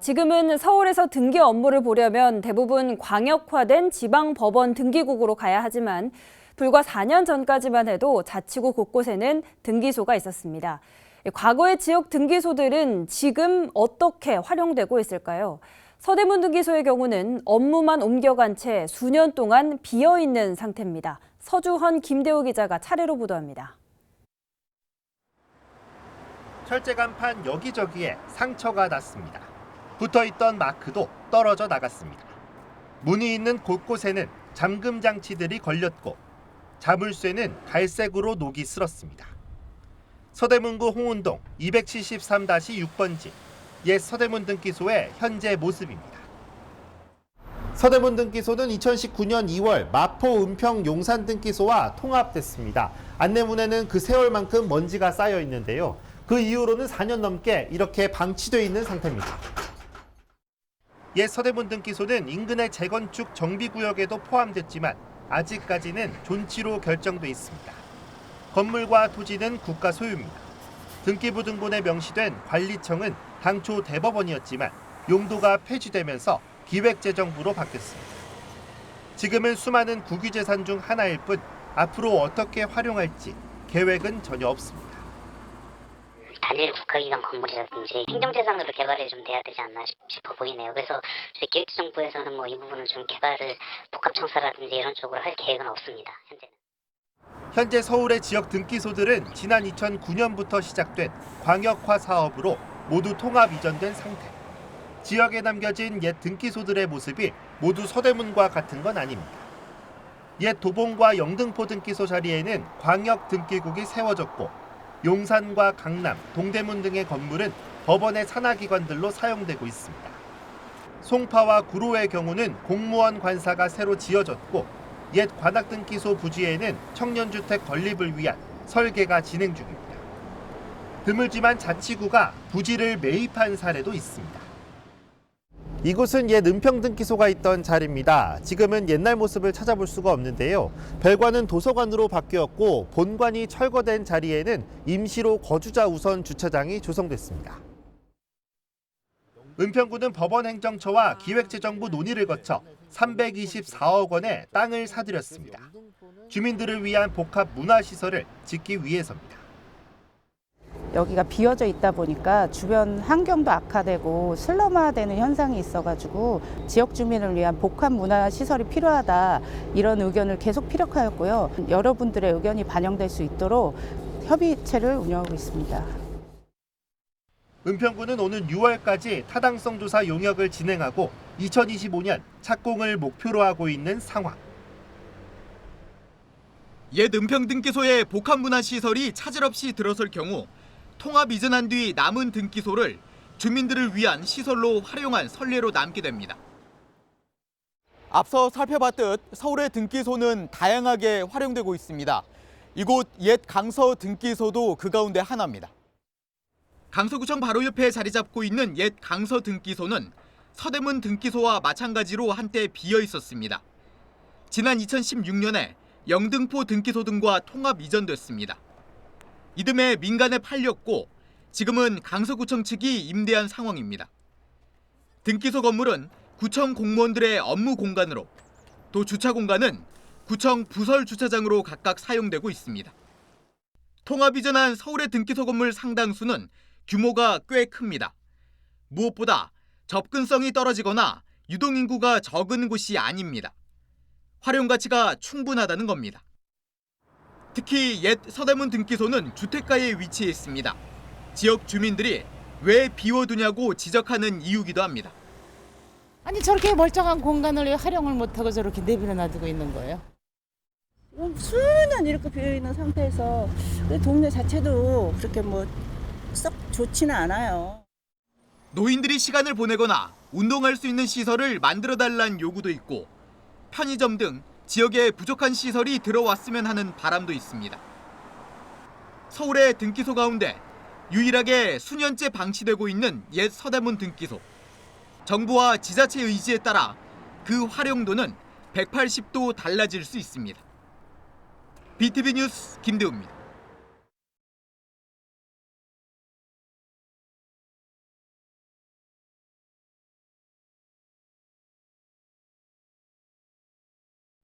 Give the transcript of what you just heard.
지금은 서울에서 등기 업무를 보려면 대부분 광역화된 지방법원 등기국으로 가야 하지만 불과 4년 전까지만 해도 자치구 곳곳에는 등기소가 있었습니다. 과거의 지역 등기소들은 지금 어떻게 활용되고 있을까요? 서대문 등기소의 경우는 업무만 옮겨간 채 수년 동안 비어있는 상태입니다. 서주헌, 김대우 기자가 차례로 보도합니다. 철제간판 여기저기에 상처가 났습니다. 붙어있던 마크도 떨어져 나갔습니다. 문이 있는 곳곳에는 잠금 장치들이 걸렸고 자물쇠는 갈색으로 녹이 슬었습니다. 서대문구 홍은동 273-6번지 옛 서대문 등기소의 현재 모습입니다. 서대문 등기소는 2019년 2월 마포, 은평, 용산 등기소와 통합됐습니다. 안내문에는 그 세월만큼 먼지가 쌓여 있는데요. 그 이후로는 4년 넘게 이렇게 방치되어 있는 상태입니다. 옛 서대문 등기소는 인근의 재건축 정비구역에도 포함됐지만 아직까지는 존치로 결정돼 있습니다. 건물과 토지는 국가 소유입니다. 등기부 등본에 명시된 관리청은 당초 대법원이었지만 용도가 폐지되면서 기획재정부로 바뀌었습니다. 지금은 수많은 국유재산 중 하나일 뿐 앞으로 어떻게 활용할지 계획은 전혀 없습니다. 단일 국가기관 건물이라든지 행정재산으로 개발이 좀 돼야 되지 않나 싶어 보이네요. 그래서 저희 기획재정부에서는 이 부분을 좀 개발을 복합청사라든지 이런 쪽으로 할 계획은 없습니다. 현재 서울의 지역 등기소들은 지난 2009년부터 시작된 광역화 사업으로 모두 통합 이전된 상태. 지역에 남겨진 옛 등기소들의 모습이 모두 서대문과 같은 건 아닙니다. 옛 도봉과 영등포 등기소 자리에는 광역 등기국이 세워졌고 용산과 강남, 동대문 등의 건물은 법원의 산하기관들로 사용되고 있습니다. 송파와 구로의 경우는 공무원 관사가 새로 지어졌고 옛 관악등기소 부지에는 청년주택 건립을 위한 설계가 진행 중입니다. 드물지만 자치구가 부지를 매입한 사례도 있습니다. 이곳은 옛 은평등기소가 있던 자리입니다. 지금은 옛날 모습을 찾아볼 수가 없는데요. 별관은 도서관으로 바뀌었고 본관이 철거된 자리에는 임시로 거주자 우선 주차장이 조성됐습니다. 은평구는 법원행정처와 기획재정부 논의를 거쳐 324억 원의 땅을 사들였습니다. 주민들을 위한 복합 문화시설을 짓기 위해서입니다. 여기가 비어져 있다 보니까 주변 환경도 악화되고 슬럼화되는 현상이 있어가지고 지역 주민을 위한 복합 문화 시설이 필요하다 이런 의견을 계속 피력하였고요. 여러분들의 의견이 반영될 수 있도록 협의체를 운영하고 있습니다. 은평구는 오는 6월까지 타당성 조사 용역을 진행하고 2025년 착공을 목표로 하고 있는 상황. 옛 은평등기소의 복합문화시설이 차질 없이 들어설 경우 통합 이전한 뒤 남은 등기소를 주민들을 위한 시설로 활용한 선례로 남게 됩니다. 앞서 살펴봤듯 서울의 등기소는 다양하게 활용되고 있습니다. 이곳 옛 강서 등기소도 그 가운데 하나입니다. 강서구청 바로 옆에 자리 잡고 있는 옛 강서 등기소는 서대문 등기소와 마찬가지로 한때 비어 있었습니다. 지난 2016년에 영등포 등기소 등과 통합 이전됐습니다. 이듬해 민간에 팔렸고 지금은 강서구청 측이 임대한 상황입니다. 등기소 건물은 구청 공무원들의 업무 공간으로 또 주차 공간은 구청 부설 주차장으로 각각 사용되고 있습니다. 통합 이전한 서울의 등기소 건물 상당수는 규모가 꽤 큽니다. 무엇보다 접근성이 떨어지거나 유동인구가 적은 곳이 아닙니다. 활용 가치가 충분하다는 겁니다. 특히 옛 서대문 등기소는 주택가에 위치해 있습니다. 지역 주민들이 왜 비워두냐고 지적하는 이유기도 합니다. 아니 저렇게 멀쩡한 공간을 왜 활용을 못하고 저렇게 내버려 놔두고 있는 거예요? 수년 이렇게 비어있는 상태에서 동네 자체도 그렇게 썩 좋지는 않아요. 노인들이 시간을 보내거나 운동할 수 있는 시설을 만들어달라는 요구도 있고 편의점 등 지역에 부족한 시설이 들어왔으면 하는 바람도 있습니다. 서울의 등기소 가운데 유일하게 수년째 방치되고 있는 옛 서대문 등기소. 정부와 지자체 의지에 따라 그 활용도는 180도 달라질 수 있습니다. BTV 뉴스 김대우입니다.